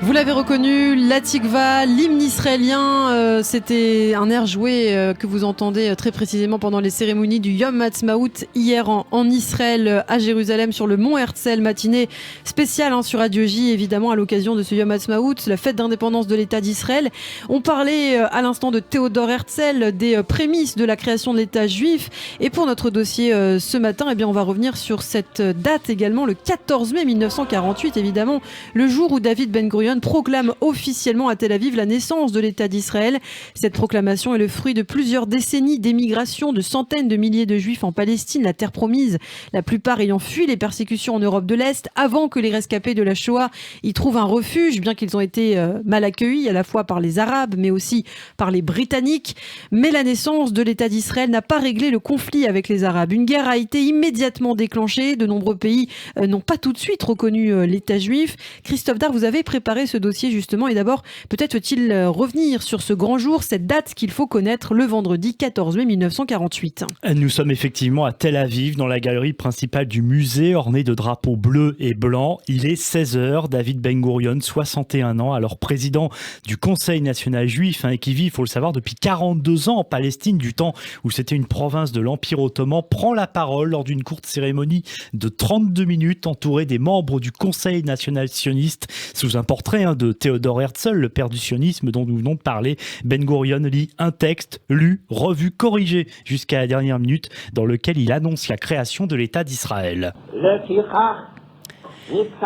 Vous l'avez reconnu, la Tikva, l'hymne israélien, c'était un air joué que vous entendez très précisément pendant les cérémonies du Yom Ha'atzmaut hier en Israël, à Jérusalem, sur le mont Herzl, matinée spéciale sur Radio J, évidemment à l'occasion de ce Yom Ha'atzmaut, la fête d'indépendance de l'État d'Israël. On parlait à l'instant de Théodore Herzl, des prémices de la création de l'État juif, et pour notre dossier ce matin, eh bien, on va revenir sur cette date également, le 14 mai 1948, évidemment, le jour où David Ben Gurion proclame officiellement à Tel Aviv la naissance de l'État d'Israël. Cette proclamation est le fruit de plusieurs décennies d'émigration de centaines de milliers de Juifs en Palestine, la terre promise, la plupart ayant fui les persécutions en Europe de l'Est avant que les rescapés de la Shoah y trouvent un refuge, bien qu'ils ont été mal accueillis à la fois par les Arabes mais aussi par les Britanniques. Mais la naissance de l'État d'Israël n'a pas réglé le conflit avec les Arabes. Une guerre a été immédiatement déclenchée. De nombreux pays n'ont pas tout de suite reconnu l'État juif. Christophe Dard, vous avez préparé ce dossier justement, et d'abord peut-être faut-il revenir sur ce grand jour, cette date qu'il faut connaître, le vendredi 14 mai 1948. Nous sommes effectivement à Tel Aviv, dans la galerie principale du musée, ornée de drapeaux bleus et blancs. Il est 16h, David Ben Gurion, 61 ans, alors président du Conseil national juif, et qui vit, il faut le savoir, depuis 42 ans en Palestine, du temps où c'était une province de l'Empire ottoman, prend la parole lors d'une courte cérémonie de 32 minutes, entouré des membres du Conseil national sioniste, sous un portrait de Théodore Herzl, le père du sionisme dont nous venons de parler. Ben Gurion lit un texte, lu, revu, corrigé jusqu'à la dernière minute, dans lequel il annonce la création de l'État d'Israël.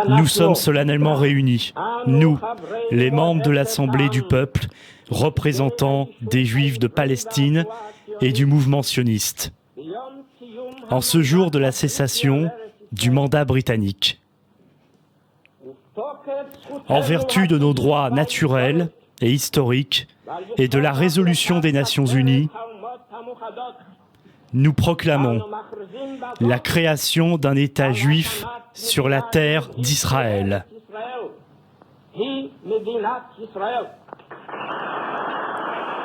Nous sommes solennellement réunis, nous, les membres de l'Assemblée du peuple, représentants des Juifs de Palestine et du mouvement sioniste, en ce jour de la cessation du mandat britannique. En vertu de nos droits naturels et historiques et de la résolution des Nations Unies, nous proclamons la création d'un État juif sur la terre d'Israël.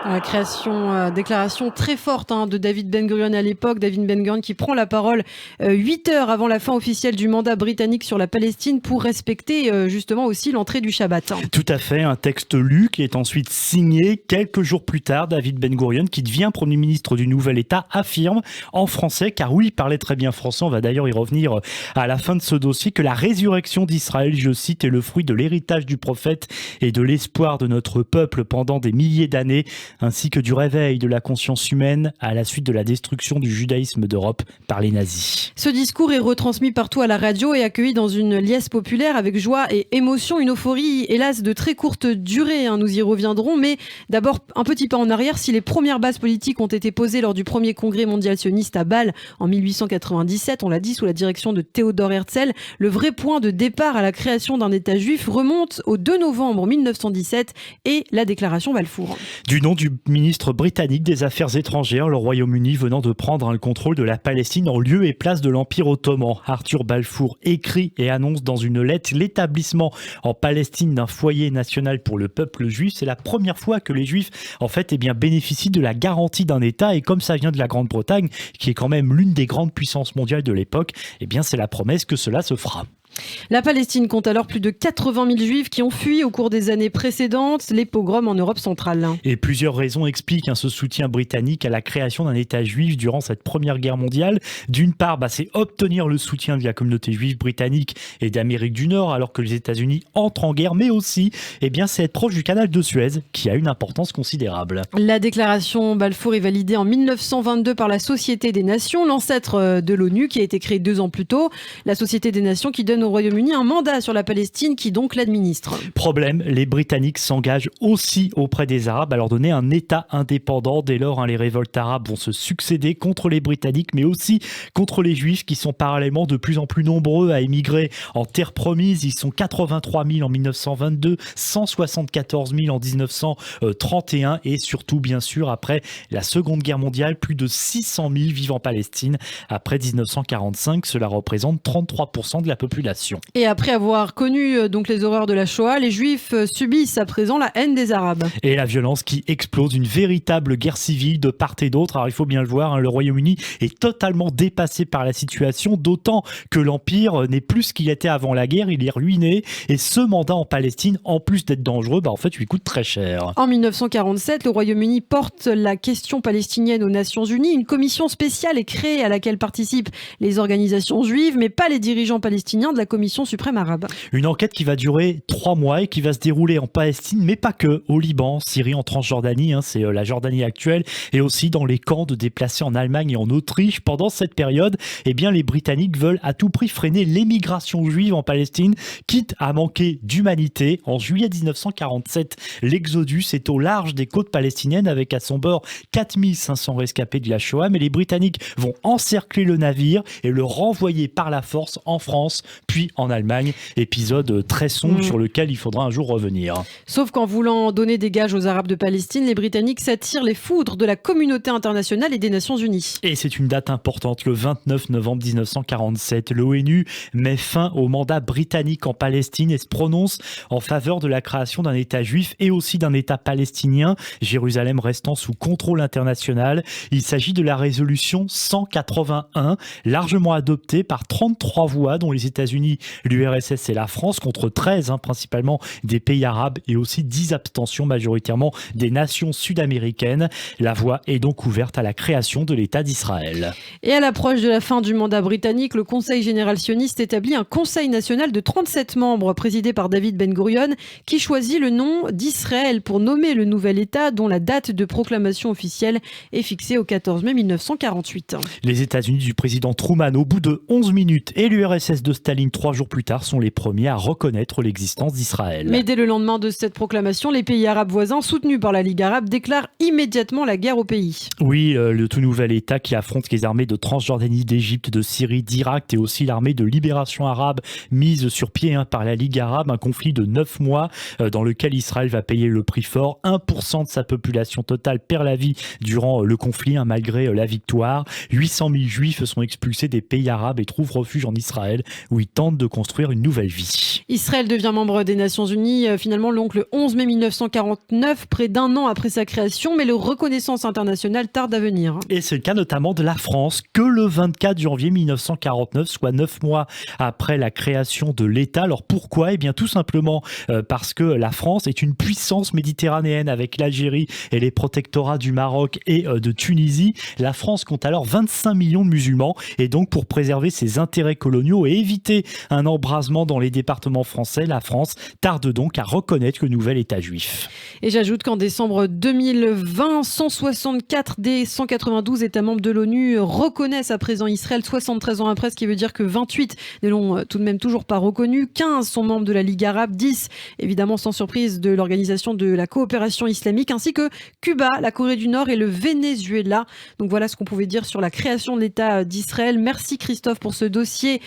La déclaration très forte de David Ben Gurion à l'époque. David Ben Gurion qui prend la parole 8 heures avant la fin officielle du mandat britannique sur la Palestine pour respecter justement aussi l'entrée du Shabbat. Tout à fait, un texte lu qui est ensuite signé quelques jours plus tard. David Ben Gurion, qui devient Premier ministre du nouvel État, affirme en français, car oui, il parlait très bien français, on va d'ailleurs y revenir à la fin de ce dossier, que la résurrection d'Israël, je cite, est le fruit de l'héritage du prophète et de l'espoir de notre peuple pendant des milliers d'années, ainsi que du réveil de la conscience humaine à la suite de la destruction du judaïsme d'Europe par les nazis. Ce discours est retransmis partout à la radio et accueilli dans une liesse populaire avec joie et émotion, une euphorie hélas de très courte durée, nous y reviendrons, mais d'abord un petit pas en arrière. Si les premières bases politiques ont été posées lors du premier congrès mondial sioniste à Bâle en 1897, on l'a dit, sous la direction de Théodore Herzl, le vrai point de départ à la création d'un État juif remonte au 2 novembre 1917 et la déclaration Balfour. Du nom du ministre britannique des Affaires étrangères, le Royaume-Uni venant de prendre le contrôle de la Palestine en lieu et place de l'Empire ottoman. Arthur Balfour écrit et annonce dans une lettre l'établissement en Palestine d'un foyer national pour le peuple juif. C'est la première fois que les Juifs bénéficient de la garantie d'un État, et comme ça vient de la Grande-Bretagne, qui est quand même l'une des grandes puissances mondiales de l'époque, c'est la promesse que cela se fera. La Palestine compte alors plus de 80 000 juifs qui ont fui au cours des années précédentes les pogroms en Europe centrale. Et plusieurs raisons expliquent ce soutien britannique à la création d'un État juif durant cette première guerre mondiale. D'une part, c'est obtenir le soutien de la communauté juive britannique et d'Amérique du Nord alors que les États-Unis entrent en guerre, mais aussi c'est être proche du canal de Suez qui a une importance considérable. La déclaration Balfour est validée en 1922 par la Société des Nations, l'ancêtre de l'ONU qui a été créée 2 ans plus tôt. La Société des Nations qui donne au Royaume-Uni un mandat sur la Palestine qui donc l'administre. Problème, les Britanniques s'engagent aussi auprès des Arabes à leur donner un État indépendant. Dès lors, les révoltes arabes vont se succéder contre les Britanniques, mais aussi contre les Juifs qui sont parallèlement de plus en plus nombreux à émigrer en terre promise. Ils sont 83 000 en 1922, 174 000 en 1931 et surtout, bien sûr, après la Seconde Guerre mondiale, plus de 600 000 vivent en Palestine. Après 1945, cela représente 33% de la population. population. Et après avoir connu donc les horreurs de la Shoah, les Juifs subissent à présent la haine des Arabes. Et la violence qui explose, une véritable guerre civile de part et d'autre. Alors il faut bien le voir, le Royaume-Uni est totalement dépassé par la situation, d'autant que l'Empire n'est plus ce qu'il était avant la guerre, il est ruiné. Et ce mandat en Palestine, en plus d'être dangereux, en fait lui coûte très cher. En 1947, le Royaume-Uni porte la question palestinienne aux Nations Unies. Une commission spéciale est créée à laquelle participent les organisations juives, mais pas les dirigeants palestiniens de la Commission suprême arabe. Une enquête qui va durer 3 mois et qui va se dérouler en Palestine, mais pas que, au Liban, Syrie, en Transjordanie, c'est la Jordanie actuelle, et aussi dans les camps de déplacés en Allemagne et en Autriche. Pendant cette période, les Britanniques veulent à tout prix freiner l'émigration juive en Palestine, quitte à manquer d'humanité. En juillet 1947, l'Exodus est au large des côtes palestiniennes avec à son bord 4500 rescapés de la Shoah, mais les Britanniques vont encercler le navire et le renvoyer par la force en France, puis en Allemagne. Épisode très sombre sur lequel il faudra un jour revenir. Sauf qu'en voulant donner des gages aux Arabes de Palestine, les Britanniques s'attirent les foudres de la communauté internationale et des Nations Unies. Et c'est une date importante, le 29 novembre 1947. L'ONU met fin au mandat britannique en Palestine et se prononce en faveur de la création d'un État juif et aussi d'un État palestinien, Jérusalem restant sous contrôle international. Il s'agit de la résolution 181, largement adoptée par 33 voix, dont les États-Unis, l'URSS et la France, contre 13, principalement des pays arabes, et aussi 10 abstentions, majoritairement des nations sud-américaines. La voie est donc ouverte à la création de l'État d'Israël. Et à l'approche de la fin du mandat britannique, le Conseil général sioniste établit un Conseil national de 37 membres, présidé par David Ben Gourion, qui choisit le nom d'Israël pour nommer le nouvel État, dont la date de proclamation officielle est fixée au 14 mai 1948. Les États-Unis du président Truman, au bout de 11 minutes, et l'URSS de Staline 3 jours plus tard, sont les premiers à reconnaître l'existence d'Israël. Mais dès le lendemain de cette proclamation, les pays arabes voisins, soutenus par la Ligue arabe, déclarent immédiatement la guerre au pays. Oui, le tout nouvel État qui affronte les armées de Transjordanie, d'Égypte, de Syrie, d'Irak et aussi l'armée de libération arabe mise sur pied par la Ligue arabe, un conflit de 9 mois dans lequel Israël va payer le prix fort. 1% de sa population totale perd la vie durant le conflit, malgré la victoire. 800 000 juifs sont expulsés des pays arabes et trouvent refuge en Israël, où ils tentent de construire une nouvelle vie. Israël devient membre des Nations Unies, finalement donc le 11 mai 1949, près d'un an après sa création, mais le reconnaissance internationale tarde à venir. Et c'est le cas notamment de la France, que le 24 janvier 1949, soit 9 mois après la création de l'État. Alors pourquoi ? Bien tout simplement parce que la France est une puissance méditerranéenne avec l'Algérie et les protectorats du Maroc et de Tunisie. La France compte alors 25 millions de musulmans, et donc pour préserver ses intérêts coloniaux et éviter un embrasement dans les départements français, la France tarde donc à reconnaître le nouvel État juif. Et j'ajoute qu'en décembre 2020, 164 des 192 États membres de l'ONU reconnaissent à présent Israël, 73 ans après, ce qui veut dire que 28 ne l'ont tout de même toujours pas reconnu. 15 sont membres de la Ligue arabe, 10 évidemment sans surprise de l'Organisation de la coopération islamique, ainsi que Cuba, la Corée du Nord et le Venezuela. Donc voilà ce qu'on pouvait dire sur la création de l'État d'Israël. Merci Christophe pour ce dossier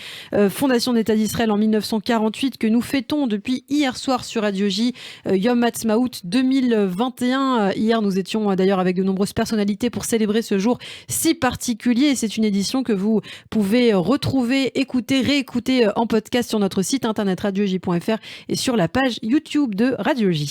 Fondation d'État d'Israël en 1948 que nous fêtons depuis hier soir sur Radio J, Yom Ha'atzmaut 2021. Hier nous étions d'ailleurs avec de nombreuses personnalités pour célébrer ce jour si particulier. C'est une édition que vous pouvez retrouver, écouter, réécouter en podcast sur notre site internet radioj.fr et sur la page YouTube de Radio J.